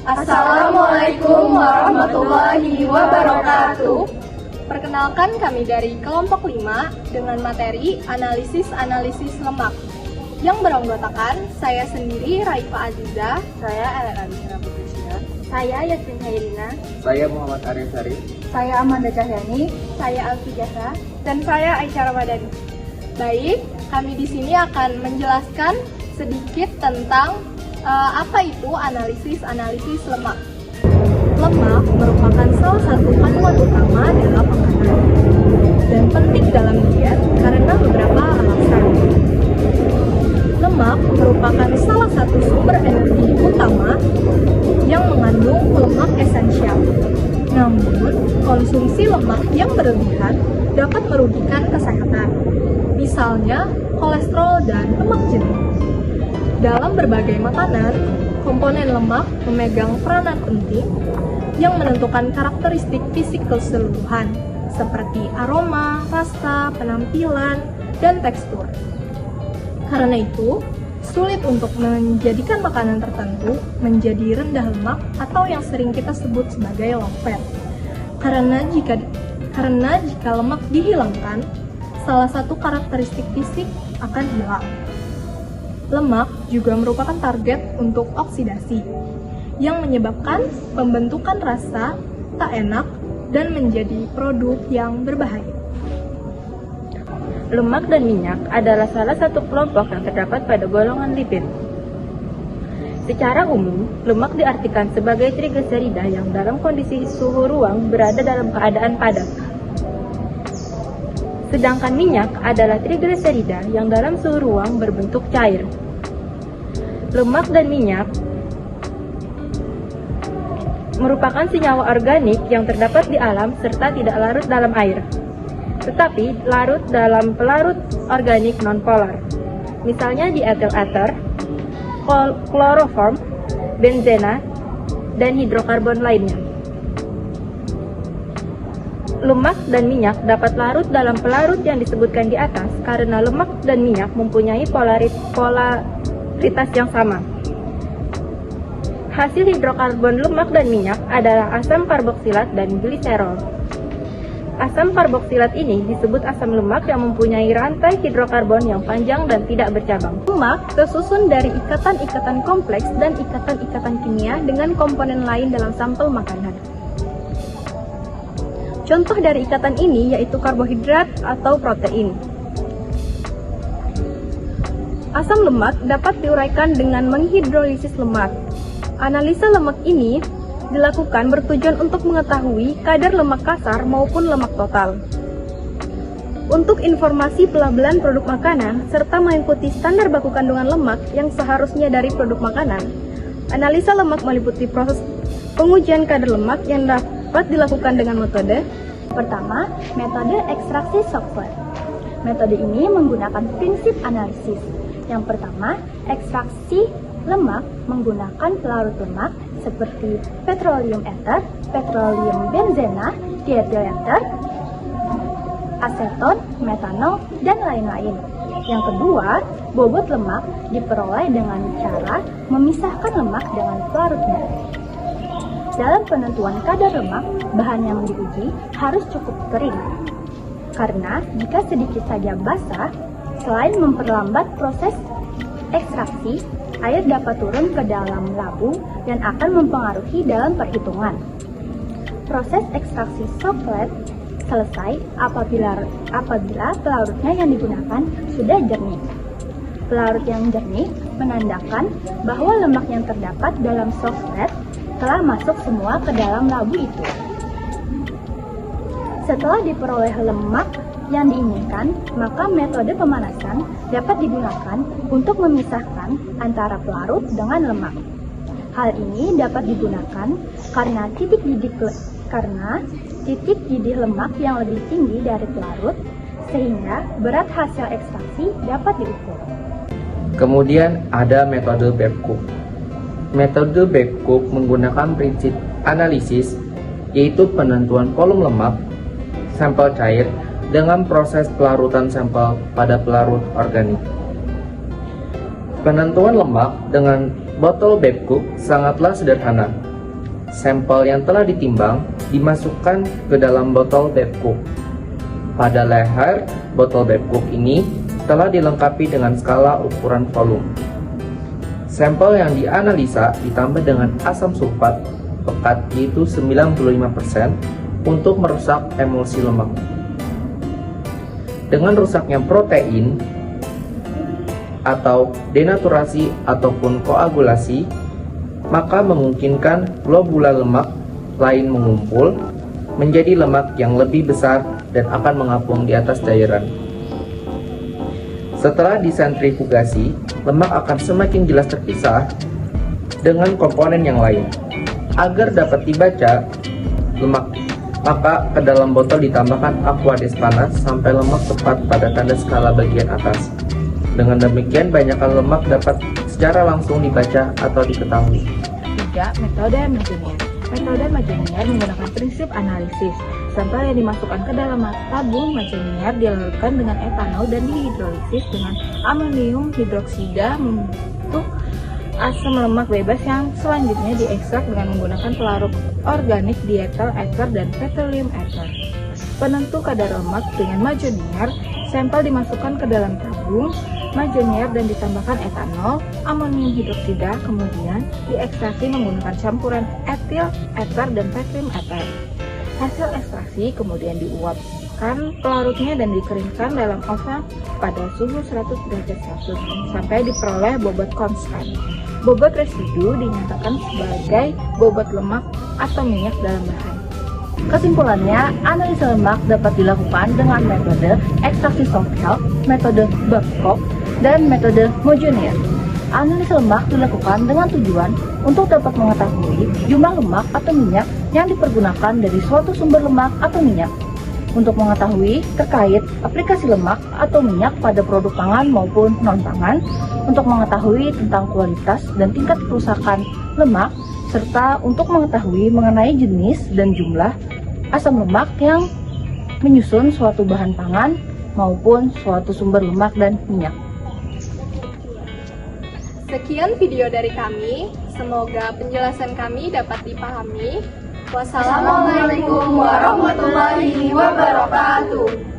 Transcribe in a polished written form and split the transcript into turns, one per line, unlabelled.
Assalamualaikum warahmatullahi wabarakatuh.
Perkenalkan, kami dari kelompok 5 dengan materi analisis lemak yang beranggotakan saya sendiri, Raifa Aziza,
Saya Elena Bishara Putrisya.
saya Yasmin Hairina,
Saya Muhammad Arif Syarif.
Saya Amanda Cahyani.
saya Alfi Jasa, dan saya Aisyah Ramadhani. Baik, kami di sini akan menjelaskan sedikit tentang apa itu analisis lemak. Lemak merupakan salah satu kandungan utama dalam makanan dan penting dalam diet karena beberapa alasan. Lemak merupakan salah satu sumber energi utama yang mengandung lemak esensial. Namun, konsumsi lemak yang berlebihan dapat merugikan kesehatan, misalnya kolesterol dan lemak jenuh. Dalam berbagai makanan, komponen lemak memegang peranan penting yang menentukan karakteristik fisik keseluruhan, seperti aroma, rasa, penampilan, dan tekstur. Karena itu, sulit untuk menjadikan makanan tertentu menjadi rendah lemak atau yang sering kita sebut sebagai low fat. Karena jika lemak dihilangkan, salah satu karakteristik fisik akan hilang. Lemak juga merupakan target untuk oksidasi, yang menyebabkan pembentukan rasa tak enak dan menjadi produk yang berbahaya.
Lemak dan minyak adalah salah satu kelompok yang terdapat pada golongan lipid. Secara umum, lemak diartikan sebagai trigliserida yang dalam kondisi suhu ruang berada dalam keadaan padat. Sedangkan minyak adalah trigliserida yang dalam suhu ruang berbentuk cair. Lemak dan minyak merupakan senyawa organik yang terdapat di alam serta tidak larut dalam air, tetapi larut dalam pelarut organik nonpolar, misalnya di ethyl ether, kloroform, benzena, dan hidrokarbon lainnya. Lemak dan minyak dapat larut dalam pelarut yang disebutkan di atas karena lemak dan minyak mempunyai polaritas yang sama. Hasil hidrokarbon lemak dan minyak adalah asam karboksilat dan gliserol. Asam karboksilat ini disebut asam lemak yang mempunyai rantai hidrokarbon yang panjang dan tidak bercabang.
Lemak tersusun dari ikatan-ikatan kompleks dan ikatan-ikatan kimia dengan komponen lain dalam sampel makanan. Contoh dari ikatan ini yaitu karbohidrat atau protein. Asam lemak dapat diuraikan dengan menghidrolisis lemak. Analisa lemak ini dilakukan bertujuan untuk mengetahui kadar lemak kasar maupun lemak total. Untuk informasi pelabelan produk makanan serta mengikuti standar baku kandungan lemak yang seharusnya dari produk makanan, analisa lemak meliputi proses pengujian kadar lemak yang dapat dilakukan dengan metode.
Pertama, metode ekstraksi Shockley. Metode ini menggunakan prinsip analisis. Yang pertama, ekstraksi lemak menggunakan pelarut lemak seperti petroleum ether, petroleum benzena, diethyl ether, aseton, metanol, dan lain-lain. Yang kedua, bobot lemak diperoleh dengan cara memisahkan lemak dengan pelarutnya. Dalam penentuan kadar lemak, bahan yang diuji harus cukup kering. Karena jika sedikit saja basah, selain memperlambat proses ekstraksi, air dapat turun ke dalam labu dan akan mempengaruhi dalam perhitungan. Proses ekstraksi Shockley selesai apabila pelarutnya yang digunakan sudah jernih. Pelarut yang jernih menandakan bahwa lemak yang terdapat dalam Shockley telah masuk semua ke dalam labu itu. Setelah diperoleh lemak yang diinginkan, maka metode pemanasan dapat digunakan untuk memisahkan antara pelarut dengan lemak. Hal ini dapat digunakan karena titik didih lemak yang lebih tinggi dari pelarut, sehingga berat hasil ekstraksi dapat diukur.
Kemudian ada metode Babcock. Metode Babcock menggunakan prinsip analisis, yaitu penentuan volume lemak sampel cair dengan proses pelarutan sampel pada pelarut organik. Penentuan lemak dengan botol Babcock sangatlah sederhana. Sampel yang telah ditimbang dimasukkan ke dalam botol Babcock. Pada leher botol Babcock ini telah dilengkapi dengan skala ukuran volume. Sampel yang dianalisa ditambah dengan asam sulfat pekat yaitu 95% untuk merusak emulsi lemak. Dengan rusaknya protein atau denaturasi ataupun koagulasi, maka memungkinkan globula lemak lain mengumpul menjadi lemak yang lebih besar dan akan mengapung di atas cairan. Setelah disentrifugasi, lemak akan semakin jelas terpisah dengan komponen yang lain. Agar dapat dibaca lemak, maka ke dalam botol ditambahkan aquades panas sampai lemak tepat pada tanda skala bagian atas. Dengan demikian, banyakkan lemak dapat secara langsung dibaca atau diketahui.
3. Metode Majonier. Metode Majonier menggunakan prinsip analisis. Sampel yang dimasukkan ke dalam tabung Majonier dilarutkan dengan etanol dan dihidrolisis dengan amonium hidroksida membentuk asam lemak bebas yang selanjutnya diekstrak dengan menggunakan pelarut organik dietyl ether dan petroleum ether. Penentu kadar lemak dengan Majonier, sampel dimasukkan ke dalam tabung Majonier dan ditambahkan etanol, amonium hidroksida, kemudian diekstraksi menggunakan campuran etil ether dan petroleum ether. Hasil ekstraksi kemudian diuapkan pelarutnya dan dikeringkan dalam oven pada suhu 100 derajat Celcius sampai diperoleh bobot konstan. Bobot residu dinyatakan sebagai bobot lemak atau minyak dalam bahan. Kesimpulannya, analisa lemak dapat dilakukan dengan metode ekstraksi sampel, metode Babcock, dan metode Majonier. Analisa lemak dilakukan dengan tujuan untuk dapat mengetahui jumlah lemak atau minyak yang dipergunakan dari suatu sumber lemak atau minyak. Untuk mengetahui terkait aplikasi lemak atau minyak pada produk pangan maupun non-pangan, untuk mengetahui tentang kualitas dan tingkat kerusakan lemak, serta untuk mengetahui mengenai jenis dan jumlah asam lemak yang menyusun suatu bahan pangan maupun suatu sumber lemak dan minyak.
Sekian video dari kami, semoga penjelasan kami dapat dipahami. Wassalamualaikum warahmatullahi wabarakatuh.